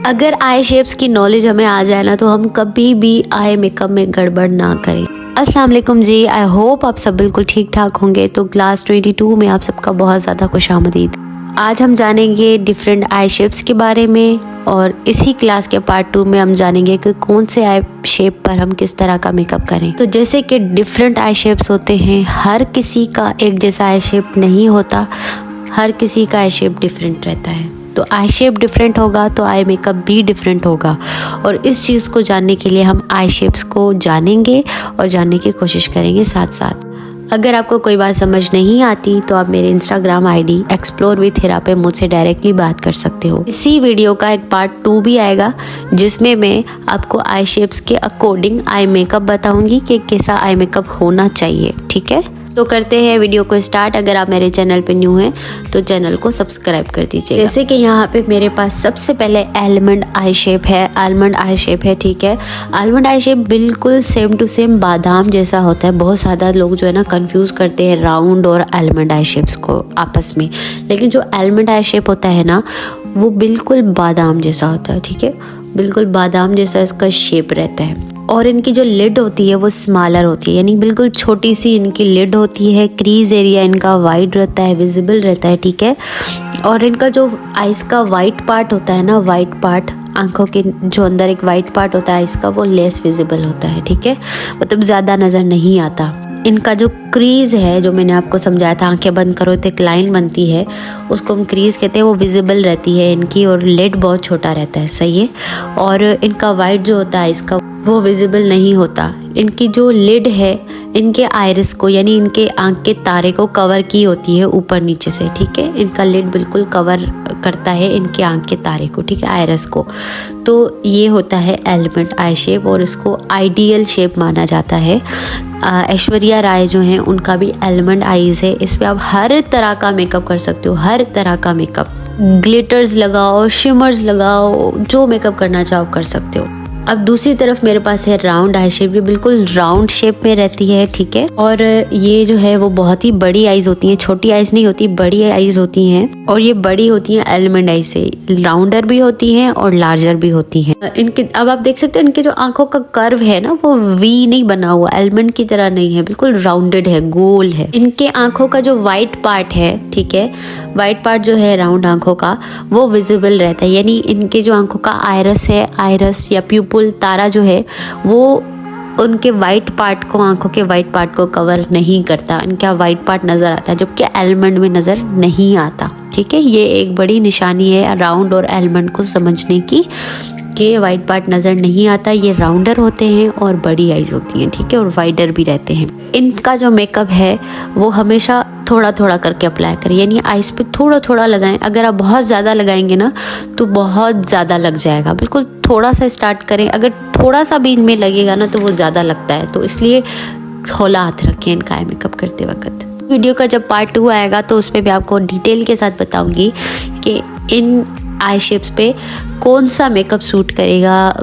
अगर आई शेप्स की नॉलेज हमें आ जाए ना तो हम कभी भी आई मेकअप में गड़बड़ ना करें। अस्सलाम वालेकुम जी, आई होप आप सब बिल्कुल ठीक ठाक होंगे। तो क्लास 22 में आप सबका बहुत ज़्यादा खुशामदीद। आज हम जानेंगे डिफरेंट आई शेप्स के बारे में और इसी क्लास के पार्ट 2 में हम जानेंगे कि कौन से आई शेप पर हम किस तरह का मेकअप करें। तो जैसे कि डिफरेंट आई शेप्स होते हैं, हर किसी का एक जैसा आई शेप नहीं होता, हर किसी का आई शेप डिफरेंट रहता है। तो आई शेप डिफरेंट होगा तो आई मेकअप भी डिफरेंट होगा। और इस चीज़ को जानने के लिए हम आई शेप्स को जानेंगे और जानने की कोशिश करेंगे साथ साथ। अगर आपको कोई बात समझ नहीं आती तो आप मेरे इंस्टाग्राम आईडी एक्सप्लोर विद हिरा पे मुझसे डायरेक्टली बात कर सकते हो। इसी वीडियो का एक पार्ट 2 भी आएगा जिसमें मैं आपको आई शेप्स के अकॉर्डिंग आई मेकअप बताऊंगी कि कैसा आई मेकअप होना चाहिए। ठीक है, तो करते हैं वीडियो को स्टार्ट। अगर आप मेरे चैनल पे न्यू हैं तो चैनल को सब्सक्राइब कर दीजिए। जैसे कि यहाँ पे मेरे पास सबसे पहले आलमंड आई शेप है। आलमंड आई शेप है, ठीक है। आलमंड आई शेप बिल्कुल सेम टू सेम बादाम जैसा होता है। बहुत ज़्यादा लोग जो है ना कंफ्यूज करते हैं राउंड और आलमंड आई शेप्स को आपस में, लेकिन जो आलमंड आई शेप होता है ना वो बिल्कुल बादाम जैसा होता है। ठीक है, बिल्कुल बादाम जैसा इसका शेप रहता है। और इनकी जो लिड होती है वो स्मॉलर होती है, यानी बिल्कुल छोटी सी इनकी लिड होती है। क्रीज एरिया इनका वाइड रहता है, विजिबल रहता है। ठीक है, और इनका जो आइस का वाइट पार्ट होता है ना, वाइट पार्ट आंखों के जो अंदर एक वाइट पार्ट होता है आइस का, वो लेस विजिबल होता है। ठीक है, मतलब ज़्यादा नज़र नहीं आता। इनका जो क्रीज है, जो मैंने आपको समझाया था, आंखें बंद करो तो एक लाइन बनती है, उसको हम क्रीज कहते हैं, वो विजिबल रहती है इनकी। और लिड बहुत छोटा रहता है, सही है। और इनका वाइट जो होता है इसका वो विजिबल नहीं होता। इनकी जो लिड है इनके आइरिस को, यानी इनके आंख के तारे को कवर की होती है ऊपर नीचे से। ठीक है, इनका लिड बिल्कुल कवर करता है इनके आंख के तारे को, ठीक है, आइरिस को। तो ये होता है आलमंड आई शेप और इसको आइडियल शेप माना जाता है। ऐश्वर्या राय जो हैं उनका भी आलमंड आईज है। इस पर आप हर तरह का मेकअप कर सकते हो, हर तरह का मेकअप। ग्लिटर्स लगाओ, शिमर्स लगाओ, जो मेकअप करना चाहो कर सकते हो। अब दूसरी तरफ मेरे पास है राउंड आई शेप। ये बिल्कुल राउंड शेप में रहती है, ठीक है। और ये जो है वो बहुत ही बड़ी आईज होती हैं, छोटी आईज नहीं होती, बड़ी आईज होती हैं। और ये बड़ी होती हैं आलमंड आई से, राउंडर भी होती हैं और लार्जर भी होती हैं। इनके अब आप देख सकते हैं इनके जो आंखों का कर्व है ना वो वी नहीं बना हुआ, आलमंड की तरह नहीं है, बिल्कुल राउंडेड है, गोल है। इनके आंखों का जो व्हाइट पार्ट है, ठीक है, व्हाइट पार्ट जो है राउंड आंखों का वो विजिबल रहता है। यानी इनके जो आंखों का आइरस है, आइरस या प्यूपिल तारा जो है वो उनके वाइट पार्ट को, आंखों के वाइट पार्ट को कवर नहीं करता। इनका वाइट पार्ट नजर आता है जबकि आलमंड में नजर नहीं आता। ठीक है, ये एक बड़ी निशानी है राउंड और आलमंड को समझने की कि वाइट पार्ट नजर नहीं आता। ये राउंडर होते हैं और बड़ी आईज होती हैं, ठीक है, और वाइडर भी रहते हैं। इनका जो मेकअप है वो हमेशा थोड़ा थोड़ा करके अप्लाई करें, यानी आईज पे थोड़ा थोड़ा लगाएं। अगर आप बहुत ज़्यादा लगाएंगे ना तो बहुत ज़्यादा लग जाएगा। बिल्कुल थोड़ा सा स्टार्ट करें, अगर थोड़ा सा भी इनमें लगेगा ना तो वो ज़्यादा लगता है, तो इसलिए खोला हाथ रखें इनका आई मेकअप करते वक्त। वीडियो का जब पार्ट 2 आएगा तो उसमें भी आपको डिटेल के साथ बताऊंगी कि इन आई शेप्स पे कौन सा मेकअप सूट करेगा,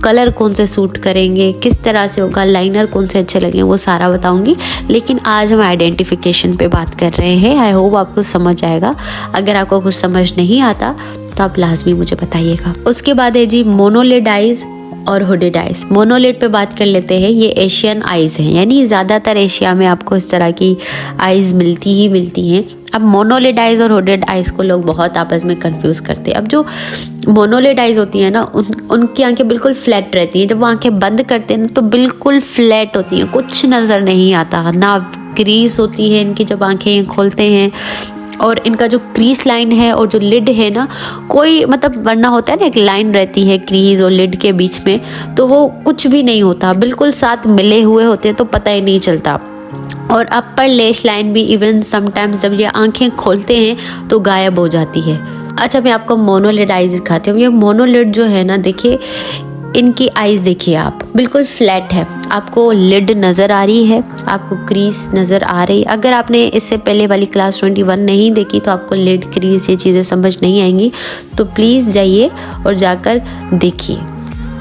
कलर कौन से सूट करेंगे, किस तरह से होगा, लाइनर कौन से अच्छे लगेंगे, वो सारा बताऊंगी। लेकिन आज हम आइडेंटिफिकेशन पे बात कर रहे हैं। आई होप आपको समझ आएगा। अगर आपको कुछ समझ नहीं आता तो आप लाजमी मुझे बताइएगा। उसके बाद है जी मोनोलिड आइज और हुडेड आइज। मोनोलिड पे बात कर लेते हैं। ये एशियन आइज हैं, यानी ज़्यादातर एशिया में आपको इस तरह की आइज मिलती ही मिलती हैं। अब मोनोलिड आइज और हुडेड आइज को लोग बहुत आपस में कंफ्यूज करते हैं। अब जो मोनोलिड आइज होती हैं ना उनकी आंखें बिल्कुल फ्लैट रहती हैं। जब वो आंखें बंद करते हैं ना तो बिल्कुल फ्लैट होती हैं, कुछ नज़र नहीं आता, ना क्रीज होती है इनकी जब आंखें खोलते हैं। और इनका जो क्रीज लाइन है और जो लिड है ना, कोई मतलब वरना होता है ना एक लाइन रहती है क्रीज और लिड के बीच में, तो वो कुछ भी नहीं होता, बिल्कुल साथ मिले हुए होते हैं तो पता ही नहीं चलता। और अपर लैश लाइन भी इवन समटाइम्स जब ये आंखें खोलते हैं तो गायब हो जाती है। अच्छा, मैं आपको मोनोलिड आइज दिखाती हूँ। ये मोनोलिड जो है ना, देखिए इनकी आईज देखिए आप, बिल्कुल फ्लैट है। आपको लिड नज़र आ रही है, आपको क्रीज नज़र आ रही है। अगर आपने इससे पहले वाली क्लास 21 नहीं देखी तो आपको लिड, क्रीज ये चीज़ें समझ नहीं आएंगी, तो प्लीज़ जाइए और जाकर देखिए।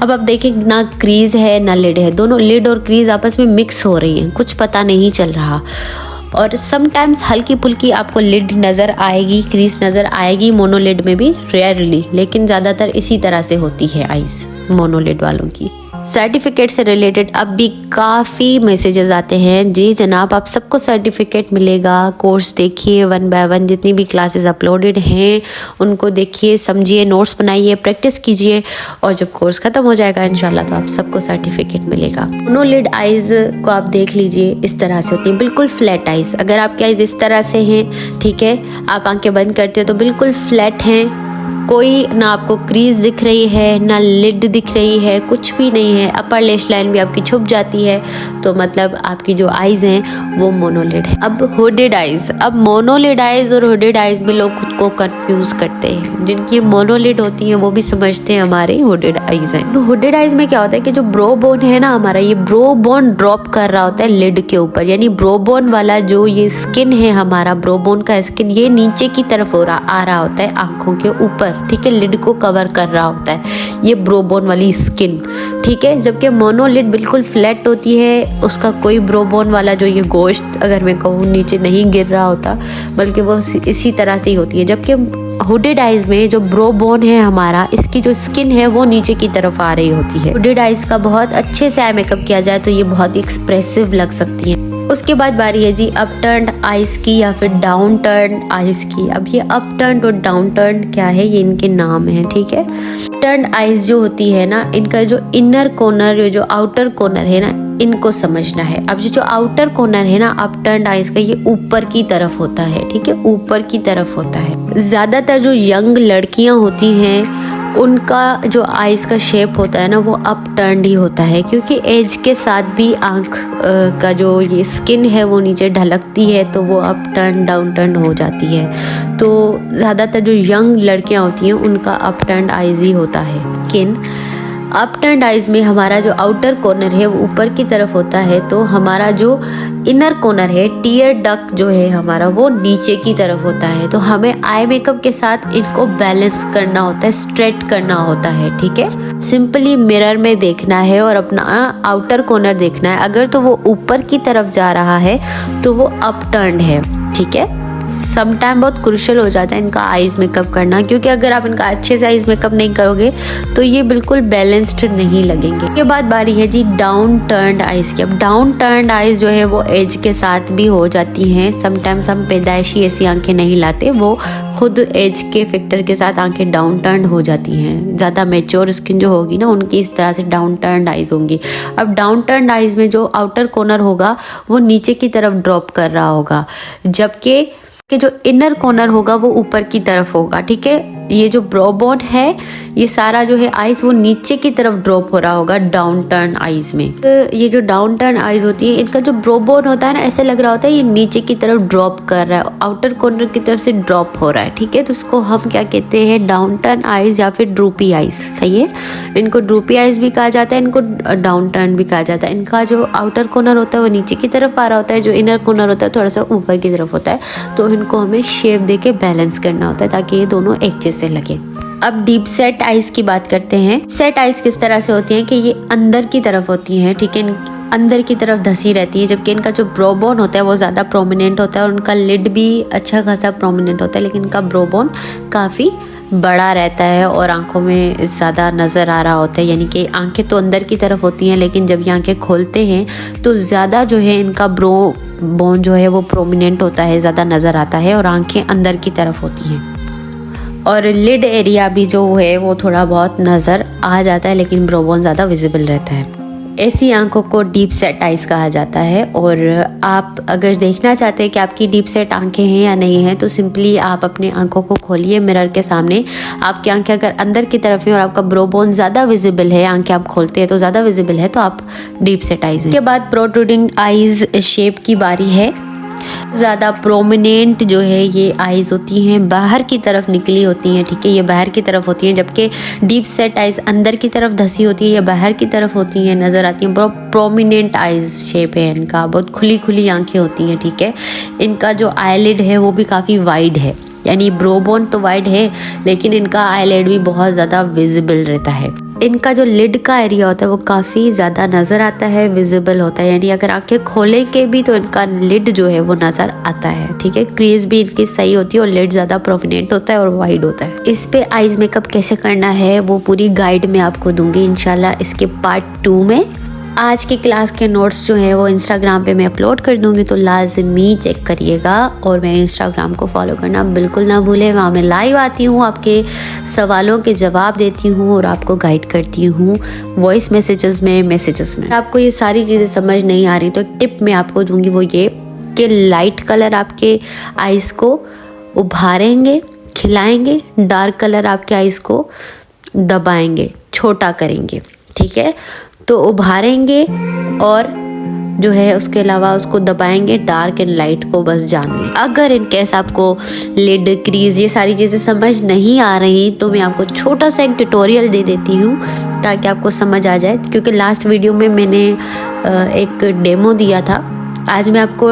अब आप देखिए ना क्रीज है ना लिड है, दोनों लिड और क्रीज आपस में मिक्स हो रही हैं, कुछ पता नहीं चल रहा। और समटाइम्स हल्की फुल्की आपको लिड नज़र आएगी, क्रीज नज़र आएगी मोनोलिड में भी, रेयरली, लेकिन ज़्यादातर इसी तरह से होती है आईज मोनोलिड वालों की। सर्टिफिकेट से रिलेटेड अब भी काफ़ी मैसेजेस आते हैं। जी जनाब, आप सबको सर्टिफिकेट मिलेगा। कोर्स देखिए 1 बाय 1, जितनी भी क्लासेस अपलोडेड हैं उनको देखिए, समझिए, नोट्स बनाइए, प्रैक्टिस कीजिए, और जब कोर्स ख़त्म हो जाएगा इंशाल्लाह तो आप सबको सर्टिफिकेट मिलेगा। मोनोलिड आइज़ को आप देख लीजिए, इस तरह से होती है, बिल्कुल फ्लैट आइज़। अगर आपकी आइज़ इस तरह से हैं, ठीक है, आप आंखें बंद करते हो तो बिल्कुल फ्लैट हैं, कोई ना आपको क्रीज दिख रही है, ना लिड दिख रही है, कुछ भी नहीं है, अपर लैश लाइन भी आपकी छुप जाती है, तो मतलब आपकी जो आइज़ हैं वो मोनोलिड है। अब हुडेड आइज़, अब मोनोलिड आइज़ और हुडेड आइज़ में लोग खुद को कंफ्यूज करते हैं। जिनकी मोनोलिड होती हैं वो भी समझते हैं हमारे हुडेड आइज़ हैं। तो हुडेड आइज़ में क्या होता है कि जो ब्रो बोन है ना हमारा, ये ब्रो बोन ड्रॉप कर रहा होता है लिड के ऊपर, यानी ब्रो बोन वाला जो ये स्किन है हमारा, ब्रो बोन का स्किन, ये नीचे की तरफ आ रहा होता है आंखों के ऊपर, ठीक है, लिड को कवर कर रहा होता है ये ब्रोबोन वाली स्किन, ठीक है। जबकि मोनोलिड बिल्कुल फ्लैट होती है, उसका कोई ब्रोबोन वाला जो ये गोश्त अगर मैं कहूँ नीचे नहीं गिर रहा होता, बल्कि वो इसी तरह से ही होती है। जबकि हुडेड आइज में जो ब्रोबोन है हमारा, इसकी जो स्किन है वो नीचे की तरफ आ रही होती है। हुडेड आइज का बहुत अच्छे से आई मेकअप किया जाए तो ये बहुत ही एक्सप्रेसिव लग सकती है। उसके बाद बारी है जी अप टर्न आइज की या फिर डाउन टर्न आइज की। अब ये अप टर्न और डाउन टर्न क्या है, ये इनके नाम है, ठीक है। टर्न आइज जो होती है ना, इनका जो इनर कॉर्नर, जो आउटर कॉर्नर है ना, इनको समझना है। अब जो आउटर कॉर्नर है ना अप टर्न आइज का, ये ऊपर की तरफ होता है, ठीक है, ऊपर की तरफ होता है। ज्यादातर जो यंग लड़कियां होती हैं उनका जो आइज का शेप होता है ना वो अप टर्न ही होता है, क्योंकि एज के साथ भी आंख का जो ये स्किन है वो नीचे ढलकती है, तो वो अप टर्न डाउन टर्न हो जाती है। तो ज़्यादातर जो यंग लड़कियां होती हैं उनका अप टर्न आइज ही होता है। लेकिन अप टर्न आइज में हमारा जो आउटर कॉर्नर है वो ऊपर की तरफ होता है, तो हमारा जो इनर कॉर्नर है, टीयर डक्ट जो है हमारा, वो नीचे की तरफ होता है। तो हमें आई मेकअप के साथ इनको बैलेंस करना होता है, स्ट्रेट करना होता है, ठीक है। सिंपली मिरर में देखना है और अपना आउटर कॉर्नर देखना है। अगर तो वो ऊपर की तरफ जा रहा है तो वो अप टर्न है, ठीक है। समटाइम बहुत क्रूशियल हो जाता है इनका आईज मेकअप करना, क्योंकि अगर आप इनका अच्छे से आईज मेकअप नहीं करोगे तो ये बिल्कुल बैलेंस्ड नहीं लगेंगे। इसके बाद बारी है जी डाउन टर्न्ड आईज की। अब डाउन टर्न्ड आईज जो है वो एज के साथ भी हो जाती हैं। समटाइम्स हम पैदाइशी ऐसी आंखें नहीं लाते, वो खुद एज के फैक्टर के साथ आंखें डाउन टर्न हो जाती हैं। ज़्यादा मैच्योर स्किन जो होगी ना उनकी इस तरह से डाउन टर्न्ड आईज होंगी। अब डाउन टर्न्ड आईज में जो आउटर कॉर्नर होगा वो नीचे की तरफ ड्रॉप कर रहा होगा, जबकि जो इनर कॉर्नर होगा वो ऊपर की तरफ होगा, ठीक है। ये जो ब्रोबोन है ये सारा जो है आईज वो नीचे की तरफ ड्रॉप हो रहा होगा डाउन टर्न आईज में। ये जो डाउन टर्न आईज होती है इनका जो ब्रोबोन होता है ना, ऐसे लग रहा होता है ये नीचे की तरफ ड्रॉप कर रहा है, आउटर कॉर्नर की तरफ से ड्रॉप हो रहा है, ठीक है। तो उसको हम क्या कहते हैं, डाउन टर्न आईज या फिर ड्रूपी आईज, सही है। इनको ड्रूपी आईज भी कहा जाता है, इनको डाउन टर्न भी कहा जाता है। इनका जो आउटर कॉर्नर होता है वो नीचे की तरफ आ रहा होता है, जो इनर कॉर्नर होता है थोड़ा सा ऊपर की तरफ होता है। तो इनको हमें शेप दे के बैलेंस करना होता है ताकि ये दोनों एक जैसे लगे। अब डीप सेट आइज की बात करते हैं। सेट आइज किस तरह से होती हैं कि ये अंदर की तरफ होती हैं, ठीक है, अंदर की तरफ धसी रहती है, जबकि इनका जो ब्रोबोन होता है वो ज़्यादा प्रोमिनेंट होता है और उनका लिड भी अच्छा खासा प्रोमिनेंट होता है, लेकिन इनका ब्रोबोन काफ़ी बड़ा रहता है और आंखों में ज़्यादा नज़र आ रहा होता है। यानी कि आंखें तो अंदर की तरफ होती हैं, लेकिन जब ये आंखें खोलते हैं तो ज़्यादा जो है इनका ब्रोबोन जो है वो प्रोमिनेंट होता है, ज़्यादा नज़र आता है और आंखें अंदर की तरफ होती हैं। और लिड एरिया भी जो है वो थोड़ा बहुत नज़र आ जाता है, लेकिन ब्रोबोन ज़्यादा विजिबल रहता है। ऐसी आंखों को डीप सेट आइज कहा जाता है। और आप अगर देखना चाहते हैं कि आपकी डीप सेट आंखें हैं या नहीं हैं, तो सिंपली आप अपने आंखों को खोलिए मिरर के सामने। आपकी आंखें अगर अंदर की तरफ हैं और आपका ब्रोबोन ज़्यादा विजिबल है, आंखें आप खोलते हैं तो ज़्यादा विजिबल है, तो आप डीप सेट आइज हैं। इसके बाद प्रोट्रूडिंग आइज शेप की बारी है। ज़्यादा प्रोमिनेंट जो है ये आइज होती हैं, बाहर की तरफ निकली होती हैं, ठीक है, ये बाहर की तरफ होती हैं, जबकि डीप सेट आइज अंदर की तरफ धसी होती है, ये बाहर की तरफ होती हैं, नज़र आती हैं। बहुत प्रोमिनेंट आइज शेप है इनका, बहुत खुली खुली आंखें होती हैं, ठीक है। इनका जो आईलिड है वो भी काफ़ी वाइड है, यानी ब्रोबोन तो वाइड है लेकिन इनका आईलिड भी बहुत ज़्यादा विजिबल रहता है। इनका जो लिड का एरिया होता है वो काफ़ी ज़्यादा नज़र आता है, विजिबल होता है, यानी अगर आंखें खोले के भी तो इनका लिड जो है वो नज़र आता है। ठीक है, क्रीज भी इनकी सही होती है और लिड ज़्यादा प्रोमिनेंट होता है और वाइड होता है। इस पे आईज मेकअप कैसे करना है वो पूरी गाइड मैं आपको दूंगी इंशाल्लाह इसके पार्ट 2 में। आज की क्लास के नोट्स जो हैं वो इंस्टाग्राम पे मैं अपलोड कर दूंगी, तो लाजमी चेक करिएगा और मेरे इंस्टाग्राम को फॉलो करना बिल्कुल ना भूलें। वहाँ मैं लाइव आती हूँ, आपके सवालों के जवाब देती हूँ और आपको गाइड करती हूँ वॉइस मैसेजेस में। आपको ये सारी चीज़ें समझ नहीं आ रही तो एक टिप मैं आपको दूंगी, वो ये कि लाइट कलर आपके आइज़ को उभारेंगे, खिलाएंगे, डार्क कलर आपके आइज़ को दबाएंगे, छोटा करेंगे। ठीक है, तो उभारेंगे और जो है उसके अलावा उसको दबाएंगे, डार्क एंड लाइट को बस जान लें। अगर इन केस आपको लिड, क्रीज ये सारी चीज़ें समझ नहीं आ रही तो मैं आपको छोटा सा एक ट्यूटोरियल दे देती हूँ ताकि आपको समझ आ जाए, क्योंकि लास्ट वीडियो में मैंने एक डेमो दिया था। आज मैं आपको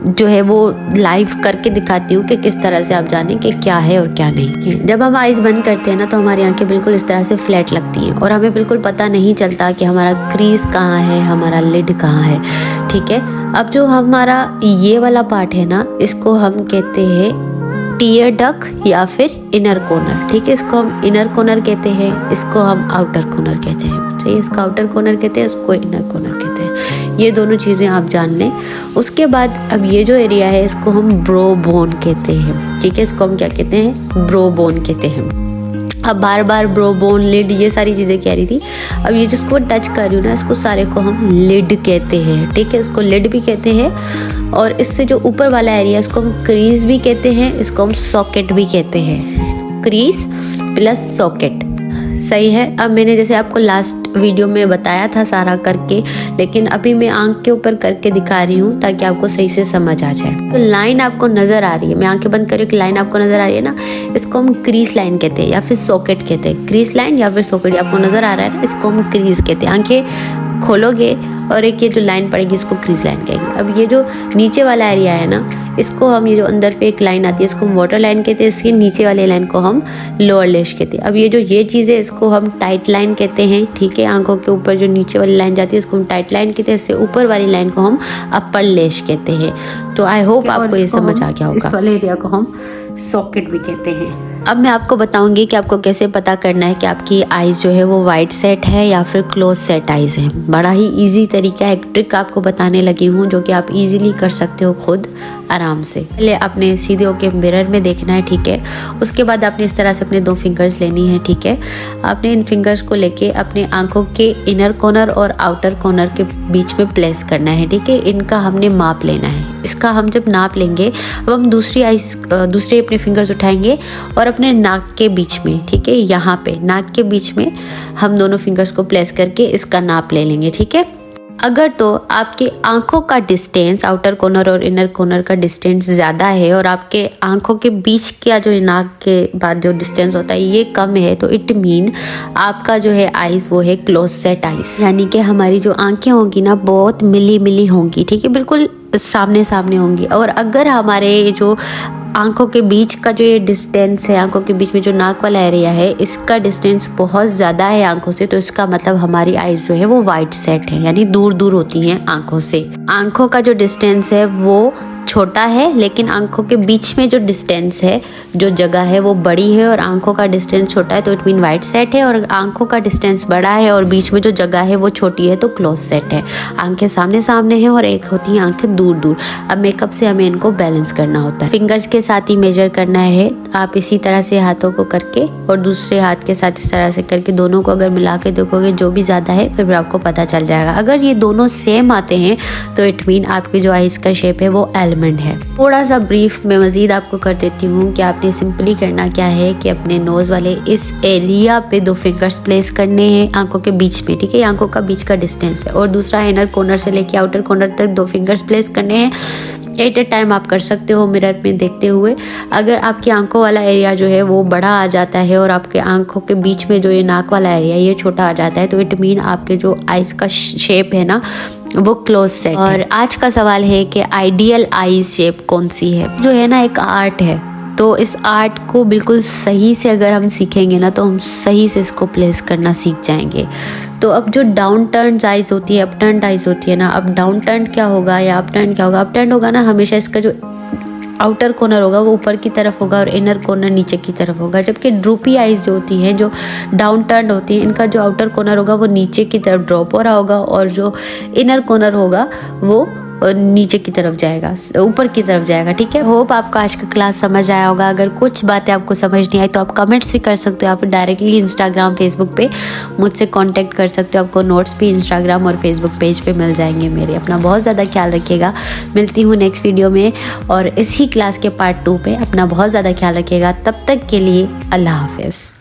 जो है वो लाइव करके दिखाती हूँ कि किस तरह से आप जानें कि क्या है और क्या नहीं। जब हम आइज़ बंद करते हैं ना तो हमारी आंखें बिल्कुल इस तरह से फ्लैट लगती हैं और हमें बिल्कुल पता नहीं चलता कि हमारा क्रीज कहाँ है, हमारा लिड कहाँ है। ठीक है, अब जो हमारा ये वाला पार्ट है ना, इसको हम कहते हैं टीयर डक या फिर इनर कॉर्नर। ठीक है, इसको हम इनर कॉर्नर कहते हैं, इसको हम आउटर कॉर्नर कहते हैं। सही, इसको आउटर कॉर्नर कहते हैं, इसको इनर कॉर्नर कहते हैं। ये दोनों चीज़ें आप जान लें। उसके बाद अब ये जो एरिया है इसको हम ब्रो बोन कहते हैं। ठीक है, इसको हम क्या कहते हैं, ब्रो बोन कहते हैं। अब बार बार ब्रो बोन, लिड, ये सारी चीज़ें कह रही थी। अब ये जिसको टच कर रही हूँ ना, इसको सारे को हम लिड कहते हैं। ठीक है, इसको लिड भी कहते हैं और इससे जो ऊपर वाला एरिया इसको हम क्रीज भी कहते हैं, इसको हम सॉकेट भी कहते हैं। क्रीज प्लस सॉकेट, सही है। अब मैंने जैसे आपको लास्ट वीडियो में बताया था सारा करके, लेकिन अभी मैं आंख के ऊपर करके दिखा रही हूँ ताकि आपको सही से समझ आ जाए। तो लाइन आपको नजर आ रही है, मैं आंखें बंद कर रही हूँ कि लाइन आपको नजर आ रही है ना, इसको हम क्रीज लाइन कहते हैं या फिर सॉकेट कहते हैं। क्रीज लाइन या फिर सॉकेट आपको नजर आ रहा है ना, इसको हम क्रीज कहते हैं। आंखें खोलोगे और एक ये जो लाइन पड़ेगी इसको क्रीज लाइन कहेंगे। अब ये जो नीचे वाला एरिया है ना, इसको हम, ये जो अंदर पे एक लाइन आती है इसको हम वाटर लाइन कहते हैं, इसके नीचे वाले लाइन को हम लोअर लैश कहते हैं। अब ये जो ये चीज़ है इसको हम टाइट लाइन कहते हैं। ठीक है, आंखों के ऊपर जो नीचे वाली लाइन जाती है इसको हम टाइट लाइन कहते हैं, इससे ऊपर वाली लाइन को हम अपर लैश कहते हैं। तो आई होप आपको ये समझ आ गया होगा। इस वाले एरिया को हम सॉकेट भी कहते हैं। अब मैं आपको बताऊंगी कि आपको कैसे पता करना है कि आपकी आईज जो है वो वाइड सेट है या फिर क्लोज सेट आईज है। बड़ा ही इजी तरीका है, एक ट्रिक आपको बताने लगी हूँ जो कि आप इजीली कर सकते हो खुद आराम से। पहले आपने सीधे होके मिरर में देखना है। ठीक है, उसके बाद आपने इस तरह से अपने 2 फिंगर्स लेनी है। ठीक है, आपने इन फिंगर्स को लेके अपने आंखों के इनर कॉर्नर और आउटर कॉर्नर के बीच में प्लेस करना है। ठीक है, इनका हमने माप लेना है। इसका हम जब नाप लेंगे, अब हम दूसरे अपने फिंगर्स उठाएंगे और अपने नाक के बीच में, ठीक है, यहाँ पे नाक के बीच में हम दोनों फिंगर्स को प्लेस करके इसका नाप ले लेंगे। ठीक है, अगर तो आपकी आंखों का डिस्टेंस, आउटर कॉर्नर और इनर कॉर्नर का डिस्टेंस ज़्यादा है और आपके आंखों के बीच का जो नाक के बाद जो डिस्टेंस होता है ये कम है, तो इट मीन आपका जो है आइज़ वो है क्लोज सेट आइज़, यानी कि हमारी जो आंखें होंगी ना बहुत मिली मिली होंगी। ठीक है, बिल्कुल सामने सामने होंगी। और अगर हमारे जो आंखों के बीच का जो ये डिस्टेंस है, आंखों के बीच में जो नाक वाला एरिया है, इसका डिस्टेंस बहुत ज़्यादा है आंखों से, तो इसका मतलब हमारी आइज़ जो है वो वाइड सेट है, यानी दूर दूर होती हैं आंखों से। आंखों का जो डिस्टेंस है वो छोटा है, लेकिन आंखों के बीच में जो डिस्टेंस है, जो जगह है वो बड़ी है, और आंखों का डिस्टेंस छोटा है तो इट मीन वाइड सेट है, और आंखों का डिस्टेंस बड़ा है और बीच में जो जगह है वो छोटी है तो क्लोज सेट है। आंखें सामने सामने हैं और एक होती है आंखें दूर दूर। अब मेकअप से हमें इनको बैलेंस करना होता है, फिंगर्स के साथ ही मेजर करना है। आप इसी तरह से हाथों को करके और दूसरे हाथ के साथ इस तरह से करके दोनों को अगर मिला के देखोगे जो भी ज़्यादा है फिर आपको पता चल जाएगा। अगर ये दोनों सेम आते हैं तो इट मीन आपकी जो आइज़ का शेप है वो एलमंड है। थोड़ा सा ब्रीफ में मजीद आपको कर देती हूँ कि आपने सिंपली करना क्या है कि अपने नोज वाले इस एरिया पे 2 फिंगर्स प्लेस करने हैं आंखों के बीच में। ठीक है, आंखों का बीच का डिस्टेंस है, और दूसरा इनर कॉर्नर से लेके आउटर कॉर्नर तक 2 फिंगर्स प्लेस करने हैं। एट ए टाइम आप कर सकते हो मिरर में देखते हुए। अगर आपकी आंखों वाला एरिया जो है वो बड़ा आ जाता है और आपके आंखों के बीच में जो ये नाक वाला एरिया ये छोटा आ जाता है तो इट मीन आपके जो आइज का शेप है ना वो क्लोज सेट। और आज का सवाल है कि आइडियल आईज शेप कौन सी है। जो है ना एक आर्ट है, तो इस आर्ट को बिल्कुल सही से अगर हम सीखेंगे ना तो हम सही से इसको प्लेस करना सीख जाएंगे। तो अब जो डाउन टर्न आइज होती है, अप टर्न आइज होती है ना, अब डाउन टर्न क्या होगा या अप टर्न क्या होगा? अप टर्न होगा ना हमेशा इसका जो आउटर कॉर्नर होगा वो ऊपर की तरफ होगा और इनर कॉर्नर नीचे की तरफ होगा, जबकि ड्रूपी आइज जो होती हैं, जो डाउन टर्न होती हैं, इनका जो आउटर कॉर्नर होगा वो नीचे की तरफ ड्रॉप हो रहा होगा और जो इनर कॉर्नर होगा वो नीचे की तरफ जाएगा, ऊपर की तरफ जाएगा। ठीक है, होप आपको आज का क्लास समझ आया होगा। अगर कुछ बातें आपको समझ नहीं आई तो आप कमेंट्स भी कर सकते हो, आप डायरेक्टली इंस्टाग्राम फेसबुक पे मुझसे कांटेक्ट कर सकते हो। आपको नोट्स भी इंस्टाग्राम और फेसबुक पेज पे मिल जाएंगे मेरे। अपना बहुत ज़्यादा ख्याल रखिएगा। मिलती हूँ नेक्स्ट वीडियो में और इसी क्लास के पार्ट 2 पे। अपना बहुत ज़्यादा ख्याल रखिएगा। तब तक के लिए अल्लाह हाफिज़।